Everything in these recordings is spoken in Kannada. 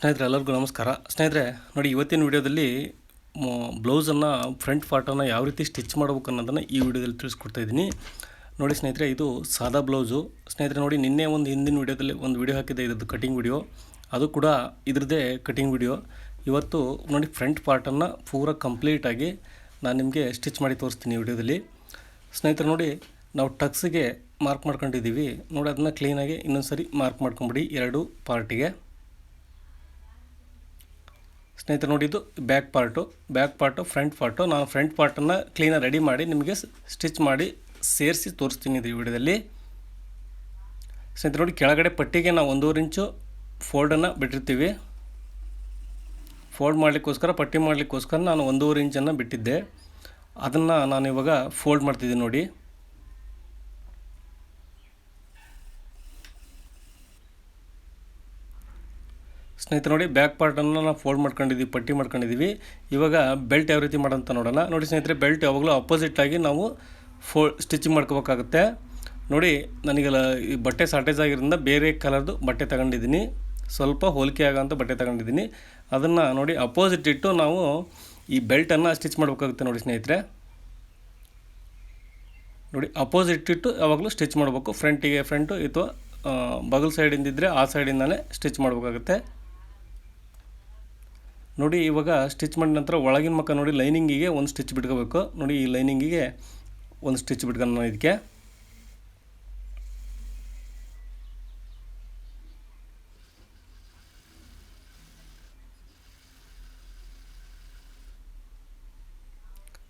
ಸ್ನೇಹಿತರೆ ಎಲ್ಲರಿಗೂ ನಮಸ್ಕಾರ. ಸ್ನೇಹಿತರೆ ನೋಡಿ, ಇವತ್ತಿನ ವಿಡಿಯೋದಲ್ಲಿ ಬ್ಲೌಸನ್ನು ಫ್ರಂಟ್ ಪಾರ್ಟನ್ನು ಯಾವ ರೀತಿ ಸ್ಟಿಚ್ ಮಾಡಬೇಕು ಅನ್ನೋದನ್ನು ಈ ವಿಡಿಯೋದಲ್ಲಿ ತಿಳಿಸ್ಕೊಡ್ತಾ ಇದ್ದೀನಿ. ನೋಡಿ ಸ್ನೇಹಿತರೆ, ಇದು ಸಾದಾ ಬ್ಲೌಸು. ಸ್ನೇಹಿತರೆ ನೋಡಿ, ನಿನ್ನೆ ಹಿಂದಿನ ವಿಡಿಯೋದಲ್ಲಿ ಒಂದು ವಿಡಿಯೋ ಹಾಕಿದ್ದೆ, ಇದ್ರದ್ದು ಕಟಿಂಗ್ ವಿಡಿಯೋ. ಅದು ಕೂಡ ಇದ್ರದ್ದೇ ಕಟಿಂಗ್ ವಿಡಿಯೋ. ಇವತ್ತು ನೋಡಿ, ಫ್ರಂಟ್ ಪಾರ್ಟನ್ನು ಪೂರ ಕಂಪ್ಲೀಟಾಗಿ ನಾನು ನಿಮಗೆ ಸ್ಟಿಚ್ ಮಾಡಿ ತೋರಿಸ್ತೀನಿ ಈ ವಿಡಿಯೋದಲ್ಲಿ. ಸ್ನೇಹಿತರೆ ನೋಡಿ, ನಾವು ಟಕ್ಸ್ಗೆ ಮಾರ್ಕ್ ಮಾಡ್ಕೊಂಡಿದ್ದೀವಿ ನೋಡಿ, ಅದನ್ನು ಕ್ಲೀನಾಗಿ ಇನ್ನೊಂದು ಸರಿ ಮಾರ್ಕ್ ಮಾಡ್ಕೊಂಬಿಡಿ ಎರಡು ಪಾರ್ಟಿಗೆ. ಸ್ನೇಹಿತರೆ ನೋಡಿ, ಇದು ಬ್ಯಾಕ್ ಪಾರ್ಟು ಫ್ರಂಟ್ ಪಾರ್ಟು. ನಾನು ಫ್ರಂಟ್ ಪಾರ್ಟನ್ನು ಕ್ಲೀನಾಗಿ ರೆಡಿ ಮಾಡಿ ನಿಮಗೆ ಸ್ಟಿಚ್ ಮಾಡಿ ಸೇರಿಸಿ ತೋರಿಸ್ತೀನಿ ಇದು ವಿಡಿಯೋದಲ್ಲಿ. ಸ್ನೇಹಿತರೆ ನೋಡಿ, ಕೆಳಗಡೆ ಪಟ್ಟಿಗೆ ನಾವು 1.5 ಇಂಚು ಫೋಲ್ಡನ್ನು ಬಿಟ್ಟಿರ್ತೀವಿ. ಫೋಲ್ಡ್ ಮಾಡಲಿಕ್ಕೋಸ್ಕರ, ಪಟ್ಟಿ ಮಾಡಲಿಕ್ಕೋಸ್ಕರ ನಾನು 1.5 ಇಂಚನ್ನು ಬಿಟ್ಟಿದ್ದೆ. ಅದನ್ನು ನಾನು ಇವಾಗ ಫೋಲ್ಡ್ ಮಾಡ್ತಿದ್ದೀನಿ ನೋಡಿ. ಸ್ನೇಹಿತರೆ ನೋಡಿ, ಬ್ಯಾಕ್ ಪಾರ್ಟನ್ನು ನಾವು ಫೋಲ್ಡ್ ಮಾಡ್ಕೊಂಡಿದ್ದೀವಿ, ಪಟ್ಟಿ ಮಾಡ್ಕೊಂಡಿದ್ದೀವಿ. ಇವಾಗ ಬೆಲ್ಟ್ ಯಾವ ರೀತಿ ಮಾಡೋಂತ ನೋಡೋಣ. ನೋಡಿ ಸ್ನೇಹಿತರೆ, ಬೆಲ್ಟ್ ಯಾವಾಗಲೂ ಅಪೋಸಿಟಾಗಿ ನಾವು ಸ್ಟಿಚಿಂಗ್ ಮಾಡ್ಕೋಬೇಕಾಗುತ್ತೆ. ನೋಡಿ, ನನಗೆಲ್ಲ ಈ ಬಟ್ಟೆ ಶಾರ್ಟೇಜ್ ಆಗಿರೋದ್ರಿಂದ ಬೇರೆ ಕಲರ್ದು ಬಟ್ಟೆ ತಗೊಂಡಿದ್ದೀನಿ, ಸ್ವಲ್ಪ ಹೋಲಿಕೆ ಆಗೋಂಥ ಬಟ್ಟೆ ತಗೊಂಡಿದ್ದೀನಿ. ಅದನ್ನು ನೋಡಿ ಅಪೋಸಿಟ್ ಇಟ್ಟು ನಾವು ಈ ಬೆಲ್ಟನ್ನು ಸ್ಟಿಚ್ ಮಾಡಬೇಕಾಗುತ್ತೆ. ನೋಡಿ ಸ್ನೇಹಿತರೆ, ನೋಡಿ ಅಪೋಸಿಟ್ ಇಟ್ಟು ಯಾವಾಗಲೂ ಸ್ಟಿಚ್ ಮಾಡಬೇಕು. ಫ್ರಂಟು ಅಥವಾ ಬಗಲ್ ಸೈಡಿಂದಿದ್ದರೆ ಆ ಸೈಡಿಂದಲೇ ಸ್ಟಿಚ್ ಮಾಡಬೇಕಾಗುತ್ತೆ. ನೋಡಿ, ಇವಾಗ ಸ್ಟಿಚ್ ಮಾಡಿದ ನಂತರ ಒಳಗಿನ ಮಕ್ಕ ನೋಡಿ ಲೈನಿಂಗಿಗೆ ಒಂದು ಸ್ಟಿಚ್ ಬಿಟ್ಕೋಬೇಕು. ನೋಡಿ, ಈ ಲೈನಿಂಗಿಗೆ ಒಂದು ಸ್ಟಿಚ್ ಬಿಟ್ಕೊಂಡು ಇದಕ್ಕೆ.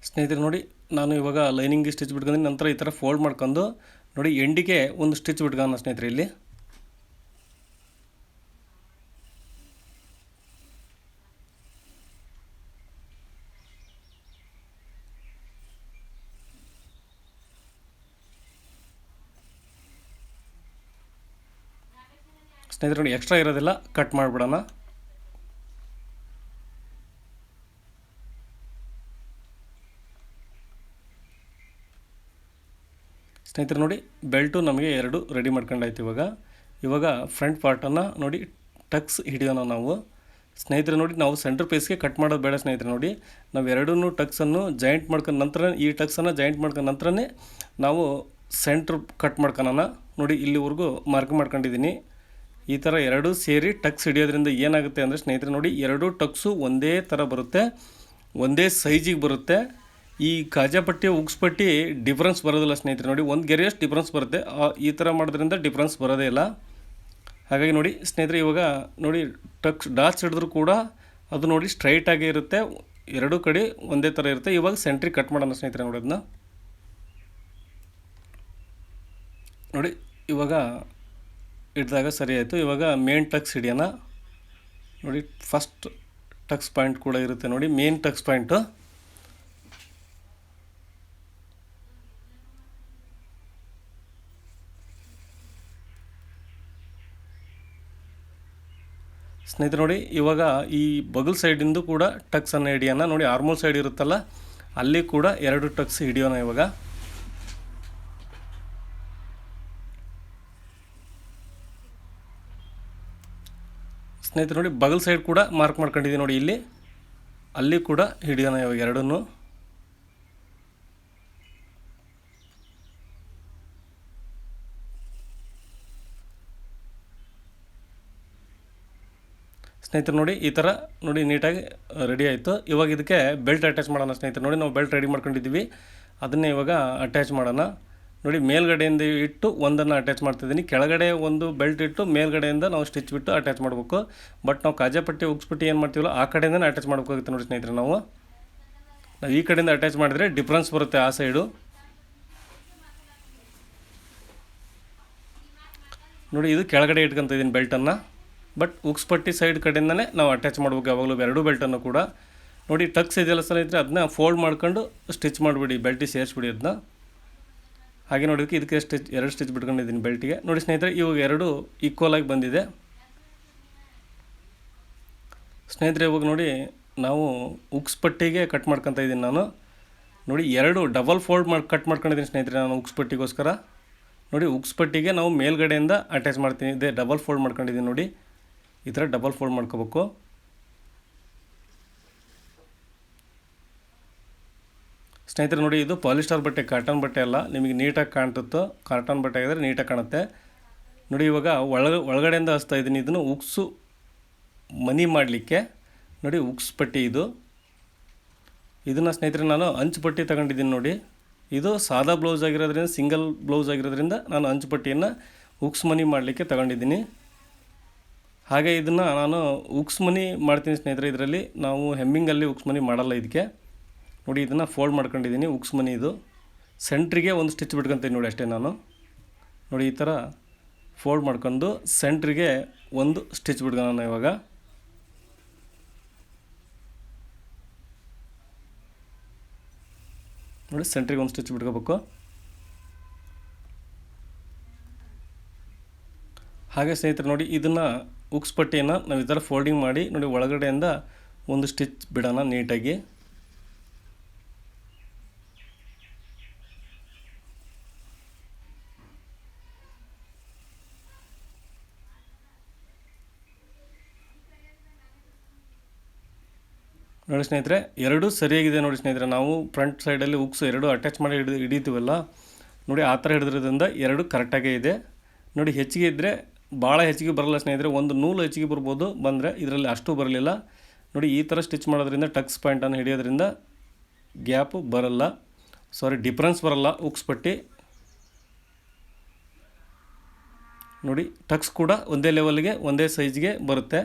ಸ್ನೇಹಿತರೆ ನೋಡಿ, ನಾನು ಇವಾಗ ಲೈನಿಂಗಿಗೆ ಸ್ಟಿಚ್ ಬಿಟ್ಕೊಂಡು ನಂತರ ಈ ಥರ ಫೋಲ್ಡ್ ಮಾಡ್ಕೊಂಡು ನೋಡಿ ಎಂಡಿಗೆ ಒಂದು ಸ್ಟಿಚ್ ಬಿಟ್ಕೊಳ್ಳೋಣ ಸ್ನೇಹಿತರೆ. ಇಲ್ಲಿ ಸ್ನೇಹಿತರೆ ನೋಡಿ, ಎಕ್ಸ್ಟ್ರಾ ಇರೋದೆಲ್ಲ ಕಟ್ ಮಾಡಿಬಿಡೋಣ. ಸ್ನೇಹಿತರೆ ನೋಡಿ, ಬೆಲ್ಟು ನಮಗೆ 2 ರೆಡಿ ಮಾಡ್ಕೊಂಡಾಯ್ತು. ಇವಾಗ ಫ್ರಂಟ್ ಪಾರ್ಟನ್ನು ನೋಡಿ ಟಕ್ಸ್ ಹಿಡಿಯೋಣ ನಾವು. ಸ್ನೇಹಿತರೆ ನೋಡಿ, ನಾವು ಸೆಂಟ್ರ್ ಪೀಸ್ಗೆ ಕಟ್ ಮಾಡೋದು ಬೇಡ ಸ್ನೇಹಿತರೆ. ನೋಡಿ, ನಾವು ಎರಡೂ ಟಕ್ಸನ್ನು ಜಾಯಿಂಟ್ ಮಾಡ್ಕೊಂಡು ನಂತರ ಈ ಟಕ್ಸನ್ನು ಜಾಯಿಂಟ್ ಮಾಡ್ಕೊಂಡು ನಂತರನೇ ನಾವು ಸೆಂಟ್ರ್ ಕಟ್ ಮಾಡ್ಕೊಳ್ಳೋಣ. ನೋಡಿ, ಇಲ್ಲಿವರೆಗೂ ಮಾರ್ಕ್ ಮಾಡ್ಕೊಂಡಿದ್ದೀನಿ. ಈ ಥರ ಎರಡೂ ಸೇರಿ ಟಕ್ಸ್ ಹಿಡಿಯೋದ್ರಿಂದ ಏನಾಗುತ್ತೆ ಅಂದರೆ ಸ್ನೇಹಿತರೆ ನೋಡಿ, ಎರಡೂ ಟಕ್ಸು ಒಂದೇ ಥರ ಬರುತ್ತೆ, ಒಂದೇ ಸೈಜಿಗೆ ಬರುತ್ತೆ. ಈ ಕಾಜಾಪಟ್ಟಿ ಉಗ್ಸ್ಪಟ್ಟಿ ಡಿಫ್ರೆನ್ಸ್ ಬರೋದಿಲ್ಲ ಸ್ನೇಹಿತರೆ. ನೋಡಿ, ಒಂದು ಗೆರೆಯಷ್ಟು ಡಿಫ್ರೆನ್ಸ್ ಬರುತ್ತೆ. ಈ ಥರ ಮಾಡೋದ್ರಿಂದ ಡಿಫ್ರೆನ್ಸ್ ಬರೋದೇ ಇಲ್ಲ. ಹಾಗಾಗಿ ನೋಡಿ ಸ್ನೇಹಿತರೆ, ಇವಾಗ ನೋಡಿ ಟಕ್ಸ್ ಡಾಟ್ಸ್ ಹಿಡಿದ್ರೂ ಕೂಡ ಅದು ನೋಡಿ ಸ್ಟ್ರೈಟಾಗೇ ಇರುತ್ತೆ, ಎರಡೂ ಕಡೆ ಒಂದೇ ಥರ ಇರುತ್ತೆ. ಇವಾಗ ಸೆಂಟ್ರಿಗೆ ಕಟ್ ಮಾಡೋಣ ಸ್ನೇಹಿತರೆ. ನೋಡಿ, ಅದನ್ನ ನೋಡಿ ಇವಾಗ ಹಿಡಿದಾಗ ಸರಿ ಆಯಿತು. ಇವಾಗ ಮೇನ್ ಟಕ್ಸ್ ಹಿಡಿಯೋಣ. ನೋಡಿ, ಫಸ್ಟ್ ಟಕ್ಸ್ ಪಾಯಿಂಟ್ ಕೂಡ ಇರುತ್ತೆ ನೋಡಿ, ಮೇನ್ ಟಕ್ಸ್ ಪಾಯಿಂಟು. ಸ್ನೇಹಿತರೆ ನೋಡಿ, ಇವಾಗ ಈ ಬಗಲ್ ಸೈಡಿಂದು ಕೂಡ ಟಕ್ಸನ್ನು ಹಿಡಿಯೋಣ. ನೋಡಿ, ಆರ್ಮೋಲ್ ಸೈಡ್ ಇರುತ್ತಲ್ಲ, ಅಲ್ಲಿ ಕೂಡ 2 ಟಕ್ಸ್ ಹಿಡಿಯೋಣ ಇವಾಗ. ಸ್ನೇಹಿತರೆ ನೋಡಿ, ಬಗಲ್ ಸೈಡ್ ಕೂಡ ಮಾರ್ಕ್ ಮಾಡ್ಕೊಂಡಿದ್ದೀನಿ ನೋಡಿ, ಇಲ್ಲಿ ಅಲ್ಲಿ ಕೂಡ ಹಿಡಿಯೋಣ ಇವಾಗ ಎರಡನ್ನೂ. ಸ್ನೇಹಿತರೆ ನೋಡಿ, ಈ ಥರ ನೋಡಿ ನೀಟಾಗಿ ರೆಡಿ ಆಯಿತು. ಇವಾಗ ಇದಕ್ಕೆ ಬೆಲ್ಟ್ ಅಟ್ಯಾಚ್ ಮಾಡೋಣ ಸ್ನೇಹಿತರೆ. ನೋಡಿ, ನಾವು ಬೆಲ್ಟ್ ರೆಡಿ ಮಾಡ್ಕೊಂಡಿದ್ದೀವಿ, ಅದನ್ನೇ ಇವಾಗ ಅಟ್ಯಾಚ್ ಮಾಡೋಣ. ನೋಡಿ, ಮೇಲ್ಗಡೆಯಿಂದ ಇಟ್ಟು ಒಂದನ್ನು ಅಟ್ಯಾಚ್ ಮಾಡ್ತಿದ್ದೀನಿ, ಕೆಳಗಡೆ ಒಂದು ಬೆಲ್ಟ್ ಇಟ್ಟು ಮೇಲ್ಗಡೆಯಿಂದ ನಾವು ಸ್ಟಿಚ್ ಬಿಟ್ಟು ಅಟ್ಯಾಚ್ ಮಾಡಬೇಕು. ಬಟ್ ನಾವು ಕಾಜಾಪಟ್ಟಿ ಉಗ್ಸ್ಪಟ್ಟಿ ಏನು ಮಾಡ್ತೀವಲ್ಲ ಆ ಕಡೆಯಿಂದನೇ ಅಟ್ಯಾಚ್ ಮಾಡಬೇಕಾಗುತ್ತೆ ನೋಡಿ ಸ್ನೇಹಿತರೆ. ನಾವು ಈ ಕಡೆಯಿಂದ ಅಟ್ಯಾಚ್ ಮಾಡಿದರೆ ಡಿಫ್ರೆನ್ಸ್ ಬರುತ್ತೆ ಆ ಸೈಡು. ನೋಡಿ, ಇದು ಕೆಳಗಡೆ ಇಟ್ಕೊತಿದ್ದೀನಿ ಬೆಲ್ಟನ್ನು, ಬಟ್ ಉಗ್ಸ್ಪಟ್ಟಿ ಸೈಡ್ ಕಡೆಯಿಂದನೇ ನಾವು ಅಟ್ಯಾಚ್ ಮಾಡ್ಬೇಕು ಯಾವಾಗಲೂ ಎರಡೂ ಬೆಲ್ಟನ್ನು ಕೂಡ. ನೋಡಿ, ಟಕ್ಸ್ ಇದೆಯಲ್ಲ ಸ್ನೇಹಿತರೆ, ಅದನ್ನ ಫೋಲ್ಡ್ ಮಾಡ್ಕೊಂಡು ಸ್ಟಿಚ್ ಮಾಡಿಬಿಡಿ, ಬೆಲ್ಟಿಗೆ ಸೇರಿಸ್ಬಿಡಿ ಅದನ್ನ. ಹಾಗೆ ನೋಡೋದಕ್ಕೆ ಇದಕ್ಕೆ 2 ಸ್ಟಿಚ್ ಬಿಟ್ಕೊಂಡಿದ್ದೀನಿ ಬೆಲ್ಟಿಗೆ. ನೋಡಿ ಸ್ನೇಹಿತರೆ, ಇವಾಗ 2 ಈಕ್ವಲ್ ಆಗಿ ಬಂದಿದೆ ಸ್ನೇಹಿತರೆ. ಇವಾಗ ನೋಡಿ, ನಾವು ಉಗ್ಸ್ಪಟ್ಟಿಗೆ ಕಟ್ ಮಾಡ್ಕೊತಾ ಇದ್ದೀನಿ ನಾನು. ನೋಡಿ, 2 ಡಬಲ್ ಫೋಲ್ಡ್ ಕಟ್ ಮಾಡ್ಕೊಂಡಿದ್ದೀನಿ ಸ್ನೇಹಿತರೆ ನಾನು ಉಗ್ಸ್ಪಟ್ಟಿಗೋಸ್ಕರ. ನೋಡಿ, ಉಗ್ಸ್ಪಟ್ಟಿಗೆ ನಾವು ಮೇಲ್ಗಡೆಯಿಂದ ಅಟ್ಯಾಚ್ ಮಾಡ್ತೀನಿ, ಇದೆ ಡಬಲ್ ಫೋಲ್ಡ್ ಮಾಡ್ಕೊಂಡಿದ್ದೀನಿ ನೋಡಿ. ಈ ಥರ ಡಬಲ್ ಫೋಲ್ಡ್ ಮಾಡ್ಕೋಬೇಕು. ಸ್ನೇಹಿತರೆ ನೋಡಿ, ಇದು ಪಾಲಿಸ್ಟರ್ ಬಟ್ಟೆ, ಕಾಟನ್ ಬಟ್ಟೆ ಅಲ್ಲ. ನಿಮಗೆ ನೀಟಾಗಿ ಕಾಣ್ತತ್ತೋ, ಕಾಟನ್ ಬಟ್ಟೆ ಆಗಿದ್ರೆ ನೀಟಾಗಿ ಕಾಣುತ್ತೆ ನೋಡಿ. ಇವಾಗ ಒಳಗಡೆಯಿಂದ ಹಚ್ತಾ ಇದ್ದೀನಿ. ಇದನ್ನು ಉಕ್ಸು ಮನಿ ಮಾಡಲಿಕ್ಕೆ ನೋಡಿ, ಉಕ್ಸ್ ಪಟ್ಟಿ ಇದು. ಇದನ್ನು ಸ್ನೇಹಿತರೆ ನಾನು ಅಂಚು ಪಟ್ಟಿ ತಗೊಂಡಿದ್ದೀನಿ ನೋಡಿ. ಇದು ಸಾದಾ ಬ್ಲೌಸ್ ಆಗಿರೋದ್ರಿಂದ, ಸಿಂಗಲ್ ಬ್ಲೌಸ್ ಆಗಿರೋದ್ರಿಂದ ನಾನು ಅಂಚು ಪಟ್ಟಿಯನ್ನು ಉಕ್ಸ್ ಮನಿ ಮಾಡಲಿಕ್ಕೆ ತಗೊಂಡಿದ್ದೀನಿ. ಹಾಗೆ ಇದನ್ನು ನಾನು ಉಕ್ಸ್ ಮನಿ ಮಾಡ್ತೀನಿ ಸ್ನೇಹಿತರೆ. ಇದರಲ್ಲಿ ನಾವು ಹೆಮ್ಮಿಂಗಲ್ಲಿ ಉಕ್ಸ್ ಮನಿ ಮಾಡಲ್ಲ. ಇದಕ್ಕೆ ನೋಡಿ, ಇದನ್ನು ಫೋಲ್ಡ್ ಮಾಡ್ಕೊಂಡಿದ್ದೀನಿ. ಉಕ್ಸ್ ಮನಿ ಇದು ಸೆಂಟ್ರಿಗೆ ಒಂದು ಸ್ಟಿಚ್ ಬಿಟ್ಕೊತೀನಿ ನೋಡಿ, ಅಷ್ಟೇ ನಾನು. ನೋಡಿ, ಈ ಥರ ಫೋಲ್ಡ್ ಮಾಡ್ಕೊಂಡು ಸೆಂಟ್ರಿಗೆ ಒಂದು ಸ್ಟಿಚ್ ಬಿಟ್ಕೊಳ್ಳೋಣ. ಇವಾಗ ನೋಡಿ, ಸೆಂಟ್ರಿಗೆ ಒಂದು ಸ್ಟಿಚ್ ಬಿಟ್ಕೋಬೇಕು. ಹಾಗೆ ಸ್ನೇಹಿತರೆ ನೋಡಿ, ಇದನ್ನು ಉಕ್ಸ್ ಪಟ್ಟಿಯನ್ನು ನಾವು ಈ ಥರ ಫೋಲ್ಡಿಂಗ್ ಮಾಡಿ ನೋಡಿ, ಒಳಗಡೆಯಿಂದ ಒಂದು ಸ್ಟಿಚ್ ಬಿಡೋಣ ನೀಟಾಗಿ. ನೋಡಿ ಸ್ನೇಹಿತರೆ, ಎರಡೂ ಸರಿಯಾಗಿದೆ ನೋಡಿ ಸ್ನೇಹಿತರೆ. ನಾವು ಫ್ರಂಟ್ ಸೈಡಲ್ಲಿ ಉಕ್ಸ್ ಎರಡು ಅಟ್ಯಾಚ್ ಮಾಡಿ ಹಿಡಿತೀವಲ್ಲ ನೋಡಿ, ಆ ಥರ ಹಿಡಿದ್ರಿಂದ ಎರಡು ಕರೆಕ್ಟಾಗೇ ಇದೆ ನೋಡಿ. ಹೆಚ್ಚಿಗೆ ಇದ್ದರೆ ಭಾಳ ಹೆಚ್ಚಿಗೆ ಬರಲ್ಲ ಸ್ನೇಹಿತರೆ, ಒಂದು ನೂಲು ಹೆಚ್ಚಿಗೆ ಬರ್ಬೋದು, ಬಂದರೆ ಇದರಲ್ಲಿ ಅಷ್ಟು ಬರಲಿಲ್ಲ ನೋಡಿ. ಈ ಥರ ಸ್ಟಿಚ್ ಮಾಡೋದ್ರಿಂದ ಟಕ್ಸ್ ಪಾಯಿಂಟನ್ನು ಹಿಡಿಯೋದ್ರಿಂದ ಗ್ಯಾಪು ಬರಲ್ಲ, ಡಿಫ್ರೆನ್ಸ್ ಬರಲ್ಲ ಉಕ್ಸ್ ಪಟ್ಟಿ ನೋಡಿ. ಟಕ್ಸ್ ಕೂಡ ಒಂದೇ ಲೆವೆಲ್ಗೆ, ಒಂದೇ ಸೈಜ್ಗೆ ಬರುತ್ತೆ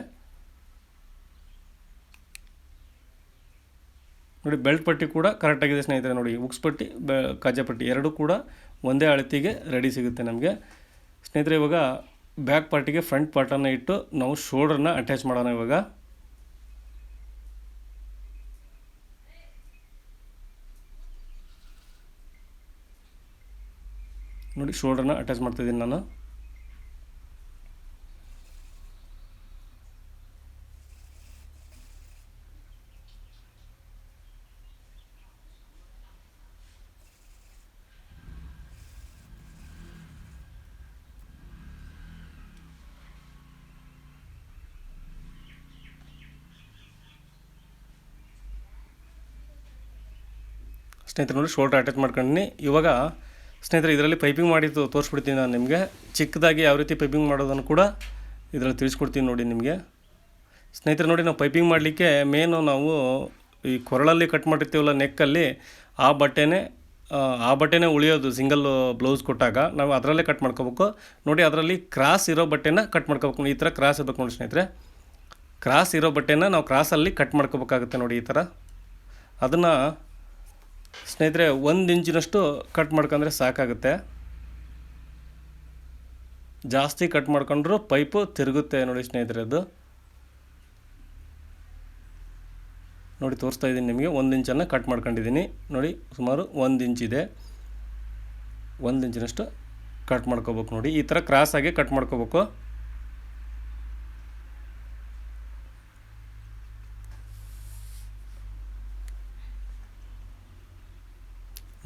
ನೋಡಿ. ಬೆಲ್ಟ್ ಪಟ್ಟಿ ಕೂಡ ಕರೆಕ್ಟಾಗಿದೆ ಸ್ನೇಹಿತರೆ ನೋಡಿ. ಉಕ್ಸ್ ಪಟ್ಟಿ, ಕಾಜಾ ಪಟ್ಟಿ ಎರಡೂ ಕೂಡ ಒಂದೇ ಅಳತೆಗೆ ರೆಡಿ ಸಿಗುತ್ತೆ ನಮಗೆ ಸ್ನೇಹಿತರೆ. ಇವಾಗ ಬ್ಯಾಕ್ ಪಾರ್ಟಿಗೆ ಫ್ರಂಟ್ ಪಾರ್ಟನ್ನು ಇಟ್ಟು ನಾವು ಶೋಲ್ಡ್ರನ್ನ ಅಟ್ಯಾಚ್ ಮಾಡೋಣ. ಇವಾಗ ನೋಡಿ, ಶೋಲ್ಡ್ರನ್ನ ಅಟ್ಯಾಚ್ ಮಾಡ್ತಾಯಿದ್ದೀನಿ ನಾನು. ಸ್ನೇಹಿತರೆ ನೋಡಿ, ಶೋಲ್ಡ್ರ್ ಅಟ್ಯಾಚ್ ಮಾಡ್ಕೊಂಡಿನಿ. ಇವಾಗ ಸ್ನೇಹಿತರೆ ಇದರಲ್ಲಿ ಪೈಪಿಂಗ್ ಮಾಡಿ ತೋರಿಸ್ಬಿಡ್ತೀನಿ ನಾನು ನಿಮಗೆ. ಚಿಕ್ಕದಾಗಿ ಯಾವ ರೀತಿ ಪೈಪಿಂಗ್ ಮಾಡೋದನ್ನು ಕೂಡ ಇದರಲ್ಲಿ ತಿಳಿಸ್ಕೊಡ್ತೀನಿ ನೋಡಿ ನಿಮಗೆ. ಸ್ನೇಹಿತರೆ ನೋಡಿ, ನಾವು ಪೈಪಿಂಗ್ ಮಾಡಲಿಕ್ಕೆ ಮೇನು ನಾವು ಈ ಕೊರಳಲ್ಲಿ ಕಟ್ ಮಾಡಿರ್ತೀವಲ್ಲ ನೆಕ್ಕಲ್ಲಿ, ಆ ಬಟ್ಟೆನೇ ಉಳಿಯೋದು. ಸಿಂಗಲ್ ಬ್ಲೌಸ್ ಕೊಟ್ಟಾಗ ನಾವು ಅದರಲ್ಲೇ ಕಟ್ ಮಾಡ್ಕೋಬೇಕು ನೋಡಿ. ಅದರಲ್ಲಿ ಕ್ರಾಸ್ ಇರೋ ಬಟ್ಟೆನ ಕಟ್ ಮಾಡ್ಕೋಬೇಕು. ಈ ಥರ ಕ್ರಾಸ್ ಇರಬೇಕು ನೋಡಿ ಸ್ನೇಹಿತರೆ. ಕ್ರಾಸ್ ಇರೋ ಬಟ್ಟೆನ ನಾವು ಕ್ರಾಸಲ್ಲಿ ಕಟ್ ಮಾಡ್ಕೋಬೇಕಾಗುತ್ತೆ ನೋಡಿ. ಈ ಥರ ಅದನ್ನು ಸ್ನೇಹಿತರೆ 1 ಇಂಚಿನಷ್ಟು ಕಟ್ ಮಾಡ್ಕೊಂಡ್ರೆ ಸಾಕಾಗುತ್ತೆ. ಜಾಸ್ತಿ ಕಟ್ ಮಾಡ್ಕೊಂಡ್ರೂ ಪೈಪು ತಿರುಗುತ್ತೆ ನೋಡಿ ಸ್ನೇಹಿತರೆ. ಅದು ನೋಡಿ ತೋರಿಸ್ತಾ ಇದ್ದೀನಿ ನಿಮಗೆ. 1 ಇಂಚನ್ನು ಕಟ್ ಮಾಡ್ಕೊಂಡಿದ್ದೀನಿ ನೋಡಿ. ಸುಮಾರು 1 ಇಂಚಿದೆ. 1 ಇಂಚಿನಷ್ಟು ಕಟ್ ಮಾಡ್ಕೋಬೇಕು ನೋಡಿ. ಈ ಥರ ಕ್ರಾಸಾಗಿ ಕಟ್ ಮಾಡ್ಕೋಬೇಕು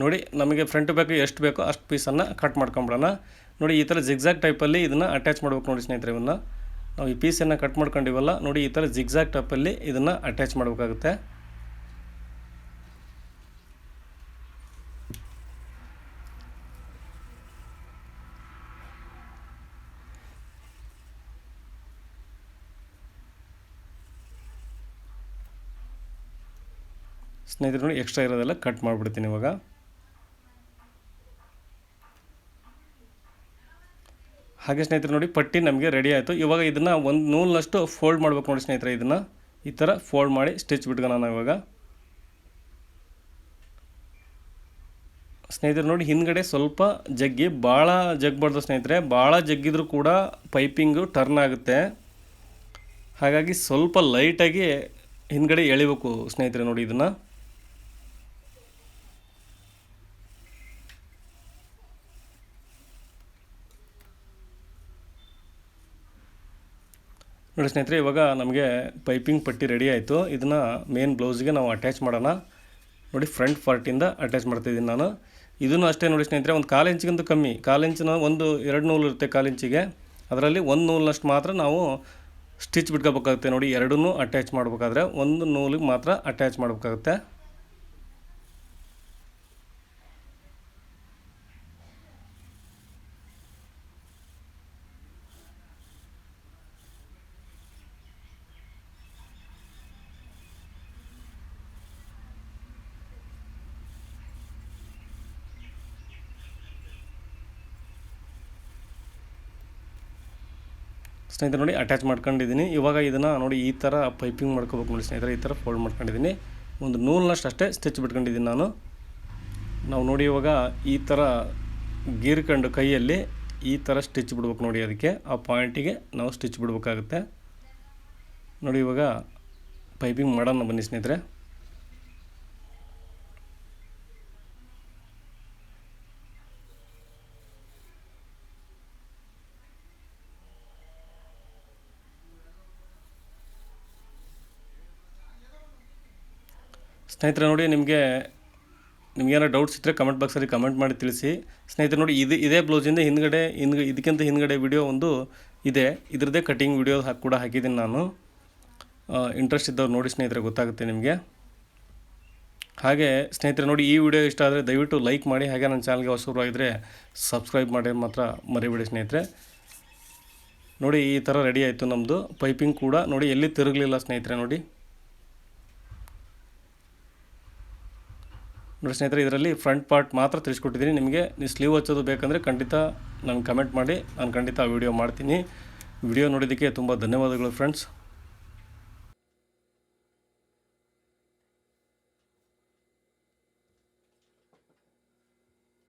ನೋಡಿ. ನಮಗೆ ಫ್ರಂಟ್ ಬೇಕು, ಎಷ್ಟು ಬೇಕೋ ಅಷ್ಟು ಪೀಸನ್ನು ಕಟ್ ಮಾಡ್ಕೊಂಬಿಡೋಣ ನೋಡಿ. ಈ ಥರ ಜಿಗ್ಜಾಗ್ ಟೈಪಲ್ಲಿ ಇದನ್ನು ಅಟ್ಯಾಚ್ ಮಾಡ್ಬೇಕು ನೋಡಿ ಸ್ನೇಹಿತರೆ. ಇವನ್ನ ನಾವು ಈ ಪೀಸನ್ನು ಕಟ್ ಮಾಡ್ಕೊಂಡಿವಲ್ಲ ನೋಡಿ, ಈ ಥರ ಜಿಗ್ಜಾಗ್ ಟೈಪಲ್ಲಿ ಇದನ್ನು ಅಟ್ಯಾಚ್ ಮಾಡಬೇಕಾಗುತ್ತೆ. ಸ್ನೇಹಿತರೆ ನೋಡಿ, ಎಕ್ಸ್ಟ್ರಾ ಇರೋದೆಲ್ಲ ಕಟ್ ಮಾಡಿಬಿಡ್ತೀನಿ ಇವಾಗ. ಹಾಗೆ ಸ್ನೇಹಿತರೆ ನೋಡಿ, ಪಟ್ಟಿ ನಮಗೆ ರೆಡಿ ಆಯಿತು. ಇವಾಗ ಇದನ್ನು ಒಂದು ನೂಲಿನಷ್ಟು ಫೋಲ್ಡ್ ಮಾಡಬೇಕು ನೋಡಿ ಸ್ನೇಹಿತರೆ. ಇದನ್ನು ಈ ಥರ ಫೋಲ್ಡ್ ಮಾಡಿ ಸ್ಟಿಚ್ ಬಿಟ್ಕೊಳ್ಳೋಣ ಇವಾಗ. ಸ್ನೇಹಿತರೆ ನೋಡಿ, ಹಿಂದ್ಗಡೆ ಸ್ವಲ್ಪ ಜಗ್ಗಿ, ಭಾಳ ಜಗ್ಬಾರ್ದು ಸ್ನೇಹಿತರೆ. ಭಾಳ ಜಗ್ಗಿದ್ರೂ ಕೂಡ ಪೈಪಿಂಗು ಟರ್ನ್ ಆಗುತ್ತೆ. ಹಾಗಾಗಿ ಸ್ವಲ್ಪ ಲೈಟಾಗಿ ಹಿಂದ್ಗಡೆ ಎಳಿಬೇಕು ಸ್ನೇಹಿತರೆ ನೋಡಿ. ಇದನ್ನು ನೋಡಿ ಸ್ನೇಹಿತರೆ. ಇವಾಗ ನಮಗೆ ಪೈಪಿಂಗ್ ಪಟ್ಟಿ ರೆಡಿ ಆಯಿತು. ಇದನ್ನು ಮೇನ್ ಬ್ಲೌಸ್ಗೆ ನಾವು ಅಟ್ಯಾಚ್ ಮಾಡೋಣ ನೋಡಿ. ಫ್ರಂಟ್ ಪಾರ್ಟಿಂದ ಅಟ್ಯಾಚ್ ಮಾಡ್ತಾಯಿದ್ದೀನಿ ನಾನು. ಇದನ್ನು ಅಷ್ಟೇ ನೋಡಿ ಸ್ನೇಹಿತರೆ, ಒಂದು 1/4 ಇಂಚಿಗಿಂತ ಕಮ್ಮಿ, 1/4 ಇಂಚಿನ 1-2 ನೂಲು ಇರುತ್ತೆ 1/4 ಇಂಚಿಗೆ. ಅದರಲ್ಲಿ 1 ನೂಲಿನಷ್ಟು ಮಾತ್ರ ನಾವು ಸ್ಟಿಚ್ ಬಿಟ್ಕೋಬೇಕಾಗುತ್ತೆ ನೋಡಿ. ಎರಡನ್ನೂ ಅಟ್ಯಾಚ್ ಮಾಡಬೇಕಾದ್ರೆ ಒಂದು ನೂಲಿಗೆ ಮಾತ್ರ ಅಟ್ಯಾಚ್ ಮಾಡಬೇಕಾಗುತ್ತೆ. ಸ್ನೇಹಿತರೆ ನೋಡಿ ಅಟ್ಯಾಚ್ ಮಾಡ್ಕೊಂಡಿದ್ದೀನಿ. ಇವಾಗ ಇದನ್ನು ನೋಡಿ ಈ ಥರ ಪೈಪಿಂಗ್ ಮಾಡ್ಕೋಬೇಕು ನೋಡಿ ಸ್ನೇಹಿತರೆ. ಈ ಥರ ಫೋಲ್ಡ್ ಮಾಡ್ಕೊಂಡಿದ್ದೀನಿ. ಒಂದು ನೂಲನ್ನಷ್ಟು ಅಷ್ಟೇ ಸ್ಟಿಚ್ ಬಿಟ್ಕೊಂಡಿದ್ದೀನಿ ನಾನು. ನಾವು ನೋಡಿ ಇವಾಗ ಈ ಥರ ಗೀರ್ಕೊಂಡು ಕೈಯಲ್ಲಿ ಈ ಥರ ಸ್ಟಿಚ್ ಬಿಡ್ಬೇಕು ನೋಡಿ. ಅದಕ್ಕೆ ಆ ಪಾಯಿಂಟಿಗೆ ನಾವು ಸ್ಟಿಚ್ ಬಿಡಬೇಕಾಗುತ್ತೆ ನೋಡಿ. ಇವಾಗ ಪೈಪಿಂಗ್ ಮಾಡೋಣ ಬನ್ನಿ ಸ್ನೇಹಿತರೆ. ಸ್ನೇಹಿತರೆ ನೋಡಿ ನಿಮಗೇನೋ ಡೌಟ್ಸ್ ಇದ್ದರೆ ಕಮೆಂಟ್ ಬಾಕ್ಸಲ್ಲಿ ಕಮೆಂಟ್ ಮಾಡಿ ತಿಳಿಸಿ. ಸ್ನೇಹಿತರೆ ನೋಡಿ ಇದೇ ಬ್ಲೌಸಿಂದ ಇದಕ್ಕಿಂತ ಹಿಂದ್ಗಡೆ ವಿಡಿಯೋ ಒಂದು ಇದೆ. ಇದ್ರದ್ದೇ ಕಟಿಂಗ್ ವಿಡಿಯೋ ಕೂಡ ಹಾಕಿದ್ದೀನಿ ನಾನು. ಇಂಟ್ರೆಸ್ಟ್ ಇದ್ದವ್ರು ನೋಡಿ ಸ್ನೇಹಿತರೆ, ಗೊತ್ತಾಗುತ್ತೆ ನಿಮಗೆ. ಹಾಗೆ ಸ್ನೇಹಿತರೆ ನೋಡಿ ಈ ವಿಡಿಯೋ ಇಷ್ಟ ಆದರೆ ದಯವಿಟ್ಟು ಲೈಕ್ ಮಾಡಿ. ಹಾಗೆ ನನ್ನ ಚಾನಲ್ಗೆ ಹೊಸಬರಾಗಿದ್ದರೆ ಸಬ್ಸ್ಕ್ರೈಬ್ ಮಾಡಿ ಮಾತ್ರ ಮರಿಬೇಡಿ ಸ್ನೇಹಿತರೆ. ನೋಡಿ ಈ ಥರ ರೆಡಿ ಆಯಿತು ನಮ್ಮದು. ಪೈಪಿಂಗ್ ಕೂಡ ನೋಡಿ ಎಲ್ಲಿ ತಿರುಗಲಿಲ್ಲ ಸ್ನೇಹಿತರೆ. ನೋಡಿ ಸ್ನೇಹಿತರೆ, ಇದರಲ್ಲಿ ಫ್ರಂಟ್ ಪಾರ್ಟ್ ಮಾತ್ರ ತಿಳಿಸ್ಕೊಟ್ಟಿದ್ದೀನಿ ನಿಮಗೆ. ನೀವು ಸ್ಲೀವ್ ಹಚ್ಚೋದು ಬೇಕಂದರೆ ಖಂಡಿತ ನನಗೆ ಕಮೆಂಟ್ ಮಾಡಿ, ನಾನು ಖಂಡಿತ ಆ ವಿಡಿಯೋ ಮಾಡ್ತೀನಿ. ವಿಡಿಯೋ ನೋಡಿದ್ದಕ್ಕೆ ತುಂಬ ಧನ್ಯವಾದಗಳು ಫ್ರೆಂಡ್ಸ್.